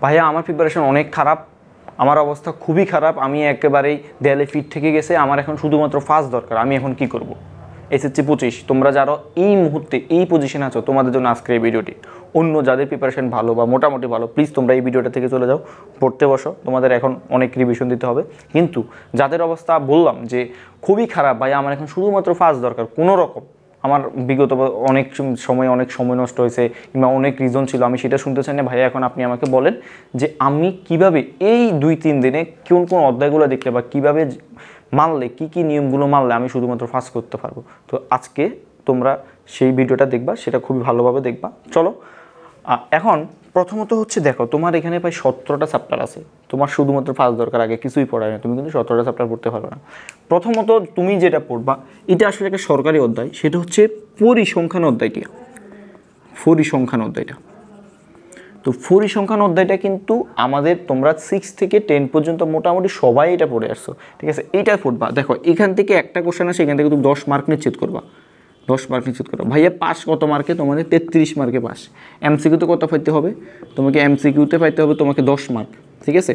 ভাইয়া আমার প্রিপারেশন অনেক খারাপ, আমার অবস্থা খুবই খারাপ, আমি একেবারেই দেয়ালে ফিট থেকে গেছে, আমার এখন শুধুমাত্র ফার্স্ট দরকার, আমি এখন কি করব? এসএসসি 25 তোমরা যারা এই মুহূর্তে এই পজিশনে আছো তোমাদের জন্য আজকের এই ভিডিওটি। অন্য যাদের প্রিপারেশন ভালো বা মোটামুটি ভালো, প্লিজ তোমরা এই ভিডিওটা থেকে চলে যাও, পড়তে বসো, তোমাদের এখন অনেক রিভিশন দিতে হবে। কিন্তু যাদের অবস্থা বললাম যে খুবই খারাপ, ভাই আমার এখন শুধুমাত্র ফার্স্ট দরকার, কোনো রকম আমার বিগত অনেক সময় নষ্ট হয়েছে কিংবা অনেক রিজন ছিল, আমি সেটা শুনতে চাই না ভাইয়া। এখন আপনি আমাকে বলেন যে আমি কিভাবে এই 2-3 দিনে কোন কোন অধ্যায়গুলো দেখলে বা কিভাবে মানলে, কি নিয়মগুলো মানলে আমি শুধুমাত্র ফার্স্ট করতে পারবো। তো আজকে তোমরা সেই ভিডিওটা দেখবা, সেটা খুবই ভালোভাবে দেখবা। চলো এখন প্রথমত হচ্ছে দেখো, তোমার এখানে প্রায় 17টা চ্যাপ্টার আছে, তোমার শুধুমাত্র ফার্স্ট দরকার, আগে কিছুই পড়ায় না, তুমি কিন্তু 17টা চ্যাপ্টার পড়তে পারবে না। প্রথমত তুমি যেটা পড়বা এটা আসলে একটা সরকারি অধ্যায়, সেটা হচ্ছে পরিসংখ্যান অধ্যায়টি, পরিসংখ্যান অধ্যায়টা। তো পরিসংখ্যান অধ্যায়টা কিন্তু আমাদের তোমরা 6 থেকে 10 পর্যন্ত মোটামুটি সবাই এটা পড়ে আসছো, ঠিক আছে? এইটা পড়বা। দেখো এখান থেকে একটা কোশ্চেন আসে, এখান থেকে তুমি 10 মার্ক নিশ্চিত করবা, 10 মার্ক নিশ্চিত করবা। ভাইয়া পাস কত মার্কে? তোমাদের 33 মার্কে পাস। এমসিকিউতে কত পাইতে হবে? তোমাকে এমসিকিউতে পাইতে হবে তোমাকে 10 মার্ক, ঠিক আছে?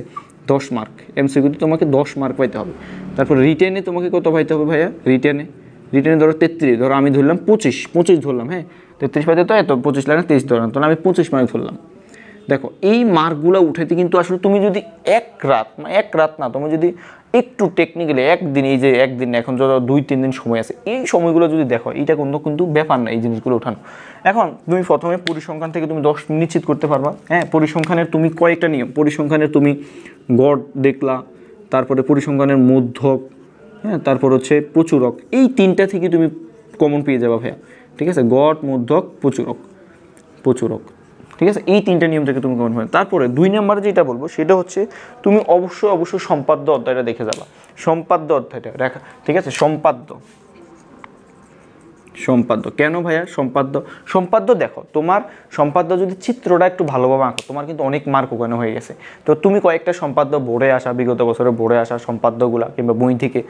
10 মার্ক এমসিকিউতে তোমাকে 10 মার্ক পাইতে হবে। তারপর রিটেনে তোমাকে কত পাইতে হবে ভাইয়া? রিটেনে ধরো 33, ধরো আমি ধরলাম 25 ধরলাম, হ্যাঁ 33 পাইতে তো এত 25 লাগে 23 ধরলাম, তাহলে আমি 25 মার্ক ধরলাম। দেখো এই মার্কগুলো উঠাইতে কিন্তু আসলে তুমি যদি এক রাত না, তুমি যদি একটু টেকনিক্যালি একদিন, এই যে একদিন এখন যত 2-3 দিন সময় আছে, এই সময়গুলো যদি দেখো, এইটা কিন্তু ব্যাপার না এই জিনিসগুলো উঠানো। এখন তুমি প্রথমে পরিসংখ্যান থেকে তুমি 10 নিশ্চিত করতে পারবা, হ্যাঁ? পরিসংখ্যানের তুমি কয়েকটা নিয়ম, পরিসংখ্যানের তুমি গড় দেখলা, তারপরে পরিসংখ্যানের মধ্যক, হ্যাঁ, তারপর হচ্ছে প্রচুরক, এই 3টা থেকে তুমি কমন পেয়ে যাবা ভাইয়া, ঠিক আছে? গড়, মধ্যক, প্রচুরক, ঠিক আছে? এই 3টা নিয়ম থেকে তুমি কমন পাবে। তারপরে 2 নম্বরে যেটা বলবো সেটা হচ্ছে তুমি অবশ্যই সম্পাদ্য অধ্যায়টা দেখে যাবা, সম্পাদ্য অধ্যায়টা দেখা, ঠিক আছে? সম্পাদ্য কেন ভাইয়া? সম্পাদ্য দেখো, তোমার সম্পাদ্য যদি চিত্রটা একটু ভালোভাবে আঁকো, তোমার কিন্তু অনেক মার্ক ওখানে হয়ে গেছে। তো তুমি কয়েকটা সম্পাদ্য বোর্ডে আসা, বিগত বছরে বোর্ডে আসা সম্পাদ্যগুলো কিংবা বই থেকে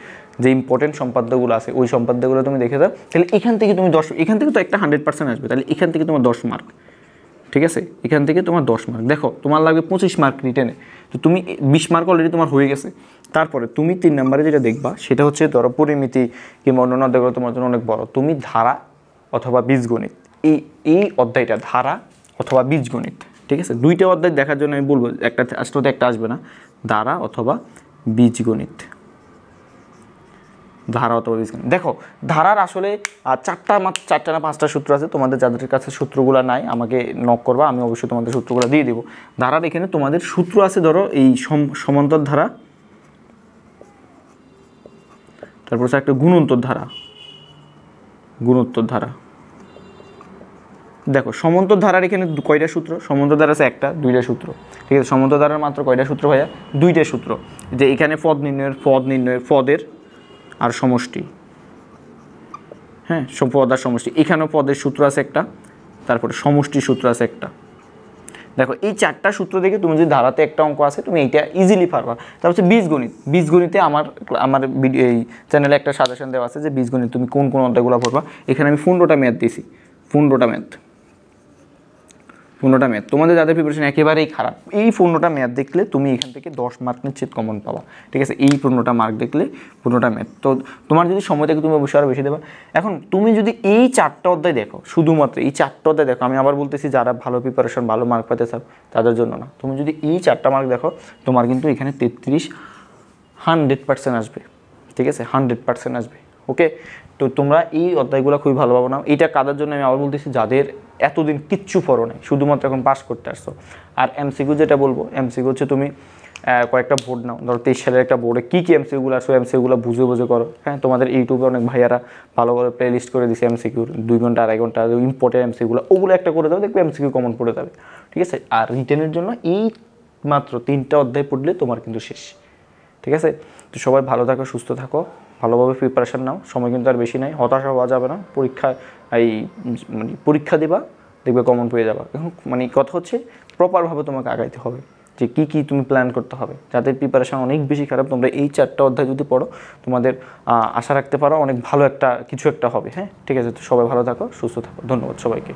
যে ইম্পর্টেন্ট সম্পাদ্যগুলো আছে, ওই সম্পাদ্যগুলো তুমি দেখে যাও, তাহলে এখান থেকে তুমি 10, এখান থেকে তো একটা 100% আসবে, তাহলে এখান থেকে তোমার 10 মার্ক, ঠিক আছে? এখান থেকে তোমার 10 মার্ক। দেখো তোমার লাগবে 25 মার্ক রিটেনে, তো তুমি 20 মার্ক অলরেডি তোমার হয়ে গেছে। তারপরে তুমি 3 নম্বরে যেটা দেখবা সেটা হচ্ছে ধরো পরিমিতি কিংবা অন্যান্য অধ্যায়গুলো তোমার জন্য অনেক বড়, তুমি ধারা অথবা বীজগণিত, এই অধ্যায়টা ধারা অথবা বীজগণিত, ঠিক আছে? 2টা অধ্যায় দেখার জন্য আমি বলবো, একটা আসলে একটা আসবে না, ধারা অথবা বীজগণিত, ধারা অথবা বীজগণিত। দেখো ধারার আসলে 4টা না 5টা সূত্র আছে, তোমাদের যাদের কাছে সূত্রগুলো নাই আমাকে নক করবা, আমি অবশ্যই তোমাদের সূত্রগুলো দিয়ে দেবো। ধারার এখানে তোমাদের সূত্র আছে, ধরো এই সমান্তর ধারা, তারপর হচ্ছে একটা গুণোত্তর ধারা। দেখো সমান্তর ধারার এখানে কয়টা সূত্র? সমান্তর ধারা আছে 1টা 2টা সূত্র, ঠিক আছে? সমান্তর ধারার মাত্র কয়টা সূত্র ভাইয়া? 2টা সূত্র, যে এখানে পদ নির্ণয়ের পদের আর সমষ্টি, হ্যাঁ, পদ আর সমষ্টি, এখানেও পদের সূত্র আছে একটা, তারপরে সমষ্টির সূত্র আছে একটা। দেখো এই 4টা সূত্র দেখে তুমি যদি ধারাতে একটা অঙ্ক আছে তুমি এইটা ইজিলি পারবা। তারপর হচ্ছে বীজগণিতে আমার এই চ্যানেলে একটা সাজেশন দেওয়া আছে যে বীজগণিত তুমি কোন অধ্যায়গুলো পড়বা। এখানে আমি 15টা ম্যাথ দিয়েছি, 15টা ম্যাথ। তোমাদের যাদের প্রিপারেশন একেবারেই খারাপ, এই 15টা ম্যাথ দেখলে তুমি এখান থেকে 10 মার্ক নিশ্চিত কমন পাবা, ঠিক আছে? এই 15টা মার্ক দেখলে 15টা ম্যাথ, তো তোমার যদি সময় থাকে তুমি অবশ্যই আরও বেশি দেবা। এখন তুমি যদি এই 4টা অধ্যায় দেখো, শুধুমাত্র এই 4টা অধ্যায় দেখো, আমি আবার বলতেছি যারা ভালো প্রিপারেশন ভালো মার্ক পেতে চাও তাদের জন্য না, তুমি যদি এই 4টা মার্ক দেখো তোমার কিন্তু এখানে 33 100% আসবে, ঠিক আছে? 100% আসবে, ওকে? তো তোমরা এই অধ্যায়গুলো খুবই ভালোভাবে নাও। এইটা কাদের জন্য আমি আবার বলতেছি, যাদের এতদিন কিচ্ছু পড়ো নাই, শুধুমাত্র এখন পাস করতে আসছো। আর এমসিকিউ যেটা বলবো, এমসিকিউ হচ্ছে তুমি কয়েকটা বোর্ড নাও, ধরো 23 সালের একটা বোর্ডে কী এমসিকিউগুলো আসো, এমসিকিউগুলো বুঝে করো, হ্যাঁ? তোমাদের ইউটিউবে অনেক ভাইয়ারা ভালো করে প্লে লিস্ট করে দিছে এমসিকিউর, 2 ঘন্টা 2.5 ঘন্টা ইম্পর্টেন্ট এমসিকিউগুলো, ওগুলো একটা করে দাও, দেখবে এমসিকিউ কমন পড়ে যাবে, ঠিক আছে? আর রিটেনের জন্য এই মাত্র 3টা অধ্যায় পড়লে তোমার কিন্তু শেষ, ঠিক আছে? তো সবাই ভালো থাকো, সুস্থ থাকো, ভালোভাবে প্রিপারেশান নাও, সময় কিন্তু আর বেশি নাই, হতাশা হওয়া যাবে না। পরীক্ষা দিবা, দেখবে কমন পেয়ে যাবা। এখন কথা হচ্ছে প্রপারভাবে তোমাকে আগাইতে হবে, যে কী তুমি প্ল্যান করতে হবে। যাদের প্রিপারেশান অনেক বেশি খারাপ, তোমরা এই 4টা অধ্যায় যদি পড়ো তোমাদের আশা রাখতে পারো অনেক ভালো কিছু একটা হবে, হ্যাঁ? ঠিক আছে? তো সবাই ভালো থাকো, সুস্থ থাকো, ধন্যবাদ সবাইকে।